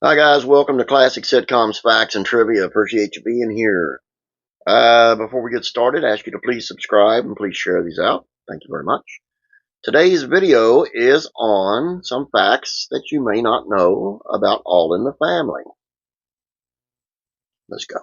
Hi guys, welcome to Classic Sitcoms Facts and Trivia. Appreciate you being here. Before we get started, I ask you to please subscribe and please share these out. Thank you very much. Today's video is on some facts that you may not know about All in the Family. Let's go.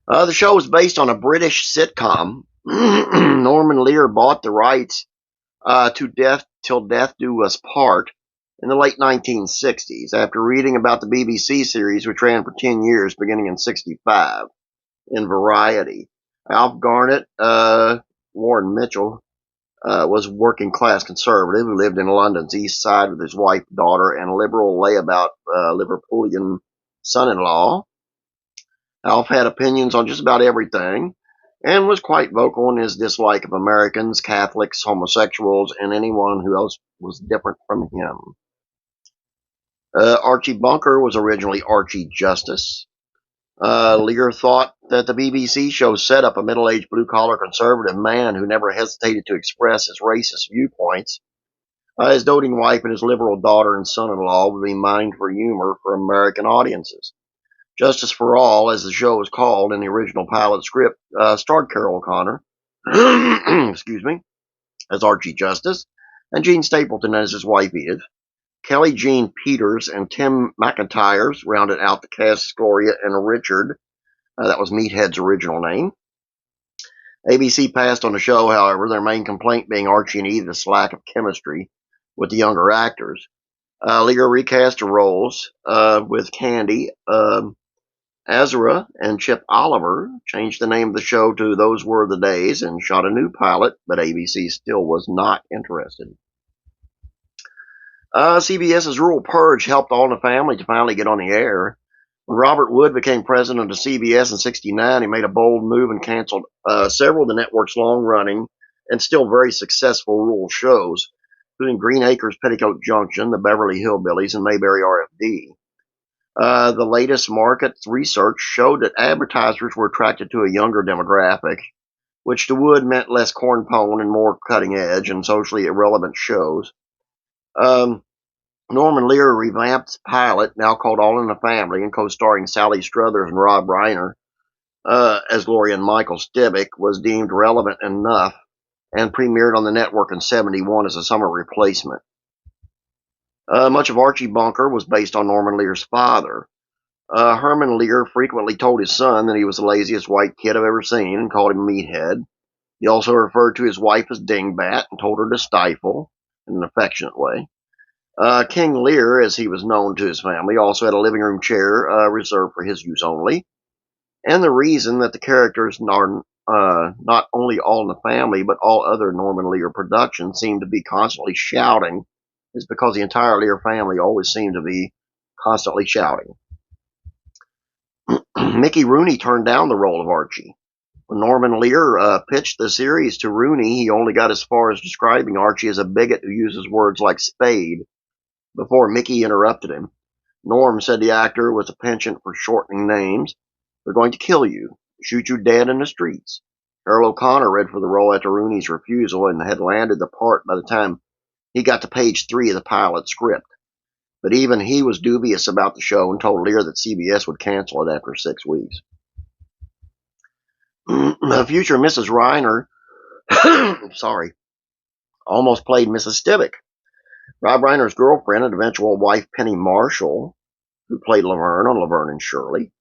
The show is based on a British sitcom. Norman Lear bought the rights to Death Till Death Do Us Part in the late 1960s after reading about the BBC series, which ran for 10 years beginning in 65 in Variety. Alf Garnett, Warren Mitchell, was a working class conservative who lived in London's East Side with his wife, daughter, and liberal layabout Liverpoolian son-in-law. Alf had opinions on just about everything and was quite vocal in his dislike of Americans, Catholics, homosexuals, and anyone who else was different from him. Archie Bunker was originally Archie Justice. Lear thought that the BBC show set up a middle-aged blue-collar conservative man who never hesitated to express his racist viewpoints. His doting wife and his liberal daughter and son-in-law would be mined for humor for American audiences. Justice for All, as the show was called in the original pilot script, starred Carol O'Connor, excuse me, as Archie Justice, and Jean Stapleton as his wife Edith. Kelly Jean Peters and Tim McIntyre rounded out the cast as Gloria and Richard. That was Meathead's original name. ABC passed on the show, however, their main complaint being Archie and Edith's lack of chemistry with the younger actors. Lear recast the roles with Candy, Azura, and Chip Oliver, changed the name of the show to Those Were the Days, and shot a new pilot, but ABC still was not interested. CBS's Rural Purge helped All in the Family to finally get on the air. When Robert Wood became president of CBS in '69, he made a bold move and canceled several of the network's long-running and still very successful rural shows, including Green Acres, Petticoat Junction, the Beverly Hillbillies, and Mayberry RFD. The latest market research showed that advertisers were attracted to a younger demographic, which to Wood meant less corn-pone and more cutting-edge and socially irrelevant shows. Norman Lear revamped the pilot, now called All in the Family, and co-starring Sally Struthers and Rob Reiner as Gloria and Michael Stivic, was deemed relevant enough and premiered on the network in '71 as a summer replacement. Much of Archie Bunker was based on Norman Lear's father. Herman Lear frequently told his son that he was the laziest white kid I've ever seen and called him Meathead. He also referred to his wife as Dingbat and told her to stifle in an affectionate way. King Lear, as he was known to his family, also had a living room chair reserved for his use only. And the reason that the characters are not only All in the Family, but all other Norman Lear productions seem to be constantly shouting is because the entire Lear family always seemed to be constantly shouting. Mickey Rooney turned down the role of Archie. When Norman Lear pitched the series to Rooney, he only got as far as describing Archie as a bigot who uses words like spade before Mickey interrupted him. Norm said the actor was a penchant for shortening names. They're going to kill you, shoot you dead in the streets. Carol O'Connor read for the role after Rooney's refusal and had landed the part by the time he got to page 3 of the pilot script. But even he was dubious about the show and told Lear that CBS would cancel it after 6 weeks. Future Mrs. Reiner, almost played Mrs. Stivic. Rob Reiner's girlfriend and eventual wife Penny Marshall, who played Laverne on Laverne and Shirley,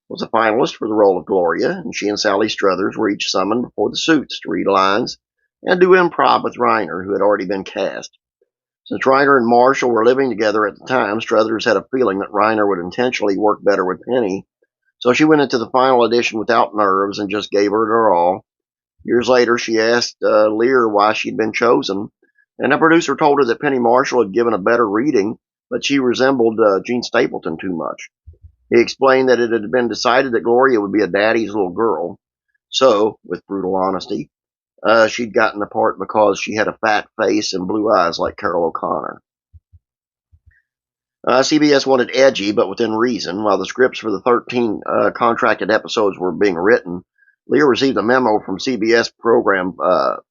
was a finalist for the role of Gloria, and she and Sally Struthers were each summoned before the suits to read lines and do improv with Reiner, who had already been cast. Since Reiner and Marshall were living together at the time, Struthers had a feeling that Reiner would intentionally work better with Penny, so she went into the final audition without nerves and just gave her all. Years later, she asked Lear why she'd been chosen, and the producer told her that Penny Marshall had given a better reading, but she resembled Jean Stapleton too much. He explained that it had been decided that Gloria would be a daddy's little girl, so, with brutal honesty, she'd gotten the part because she had a fat face and blue eyes like Carol O'Connor. CBS wanted edgy, but within reason. While the scripts for the 13 contracted episodes were being written, Lear received a memo from CBS program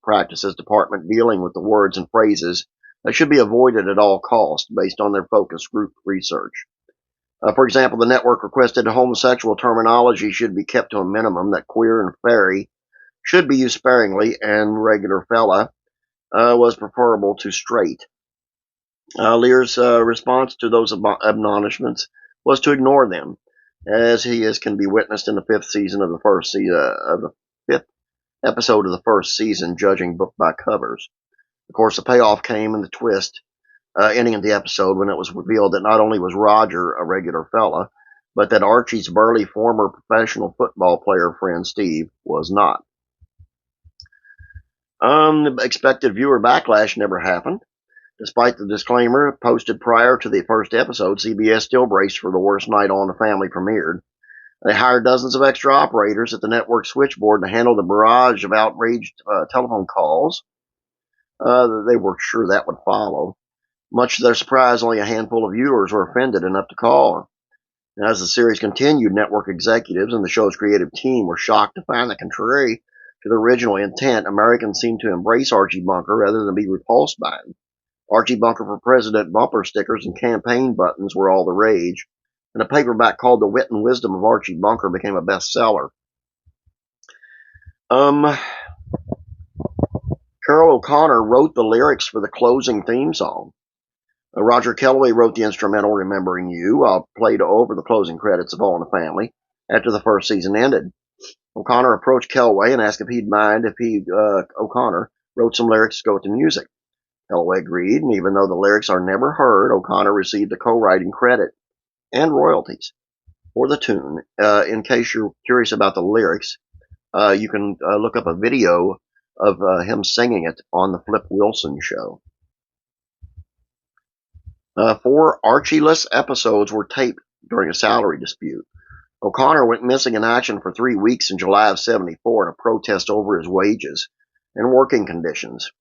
practices department dealing with the words and phrases should be avoided at all costs based on their focus group research. For example, the network requested homosexual terminology should be kept to a minimum, that queer and fairy should be used sparingly, and regular fella was preferable to straight. Lear's response to those admonishments was to ignore them, as can be witnessed in the fifth episode of the first season, judging book by covers. Of course, the payoff came in the twist, ending of the episode, when it was revealed that not only was Roger a regular fella, but that Archie's burly former professional football player friend Steve was not. The expected viewer backlash never happened. Despite the disclaimer posted prior to the first episode, CBS still braced for the worst night on the family premiered. They hired dozens of extra operators at the network switchboard to handle the barrage of outraged telephone calls. They were sure that would follow. Much to their surprise, only a handful of viewers were offended enough to call. And as the series continued, network executives and the show's creative team were shocked to find that, contrary to the original intent, Americans seemed to embrace Archie Bunker rather than be repulsed by him. Archie Bunker for President bumper stickers and campaign buttons were all the rage, and a paperback called The Wit and Wisdom of Archie Bunker became a bestseller. Carol O'Connor wrote the lyrics for the closing theme song. Roger Kellaway wrote the instrumental Remembering You, played over the closing credits of All in the Family after the first season ended. O'Connor approached Kellaway and asked if he'd mind if O'Connor, wrote some lyrics to go with the music. Kellaway agreed, and even though the lyrics are never heard, O'Connor received a co-writing credit and royalties for the tune. In case you're curious about the lyrics, you can look up a video of him singing it on the Flip Wilson show. 4 Archie-less episodes were taped during a salary dispute. O'Connor went missing in action for 3 weeks in July of '74 in a protest over his wages and working conditions.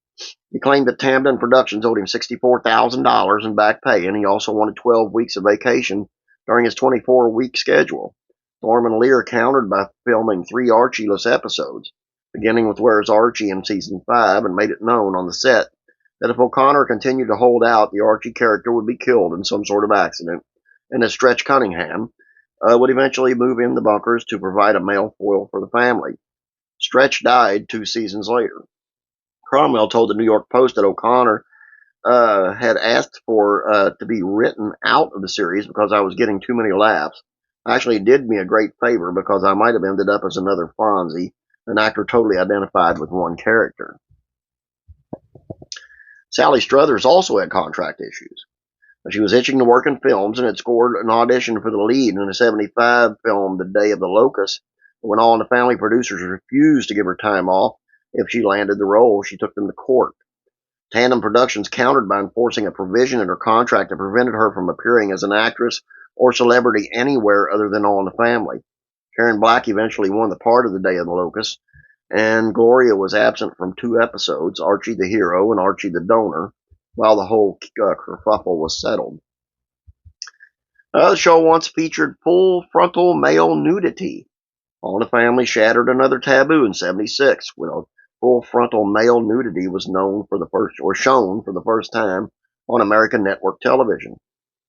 He claimed that Tamden Productions owed him $64,000 in back pay, and he also wanted 12 weeks of vacation during his 24-week schedule. Herman Lear countered by filming 3 Archie-less episodes, beginning with Where's Archie in season 5, and made it known on the set that if O'Connor continued to hold out, the Archie character would be killed in some sort of accident, and that Stretch Cunningham would eventually move in the bunkers to provide a male foil for the family. Stretch died 2 seasons later. Cromwell told the New York Post that O'Connor had asked for to be written out of the series because I was getting too many laughs. Actually, it did me a great favor because I might have ended up as another Fonzie, an actor totally identified with one character. Sally Struthers also had contract issues. She was itching to work in films and had scored an audition for the lead in a '75 film, The Day of the Locust. When All in the Family producers refused to give her time off if she landed the role, she took them to court. Tandem Productions countered by enforcing a provision in her contract that prevented her from appearing as an actress or celebrity anywhere other than All in the Family. Karen Black eventually won the part of The Day of the Locust, and Gloria was absent from 2 episodes, Archie the Hero and Archie the Donor, while the whole kerfuffle was settled. The show once featured full frontal male nudity. All in the Family shattered another taboo in '76 when full frontal male nudity was shown for the first time on American network television.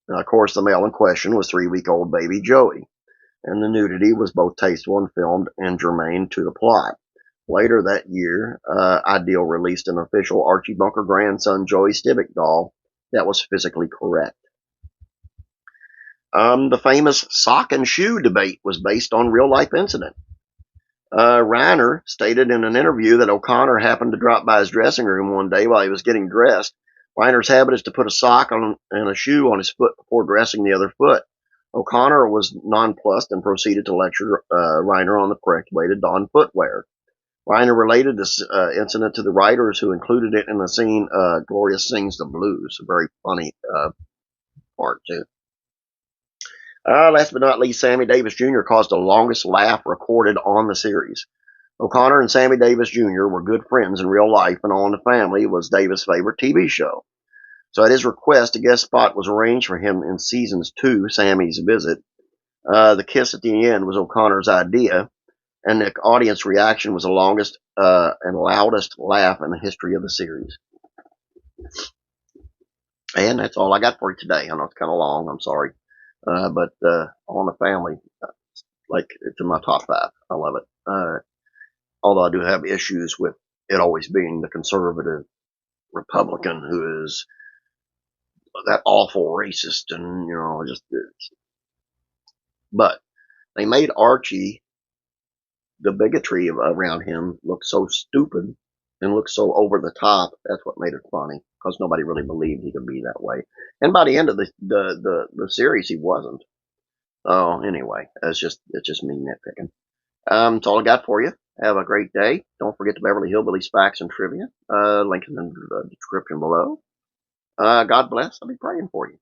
Now, of course, the male in question was 3-week-old baby Joey, and the nudity was both tasteful and filmed and germane to the plot. Later that year, Ideal released an official Archie Bunker grandson Joey Stivic doll that was physically correct. The famous sock and shoe debate was based on real-life incident. Reiner stated in an interview that O'Connor happened to drop by his dressing room one day while he was getting dressed. Reiner's habit is to put a sock and a shoe on his foot before dressing the other foot. O'Connor was nonplussed and proceeded to lecture Reiner on the correct way to don footwear. Reiner related this incident to the writers, who included it in the scene Gloria Sings the Blues. A very funny part, too. Last but not least, Sammy Davis Jr. caused the longest laugh recorded on the series. O'Connor and Sammy Davis Jr. were good friends in real life, and All in the Family was Davis' favorite TV show. So at his request, a guest spot was arranged for him in seasons 2, Sammy's Visit. The kiss at the end was O'Connor's idea, and the audience reaction was the longest and loudest laugh in the history of the series. And that's all I got for you today. I know it's kind of long. I'm sorry. But On the Family, like, it's in my top five. I love it. Although I do have issues with it always being the conservative Republican who is that awful racist and, just, but they made Archie, the bigotry around him, look so stupid and look so over the top. That's what made it funny, because nobody really believed he could be that way. And by the end of the series, he wasn't. Oh, anyway, it's just me nitpicking. That's all I got for you. Have a great day. Don't forget the Beverly Hillbillies facts and trivia. Link in the description below. God bless. I'll be praying for you.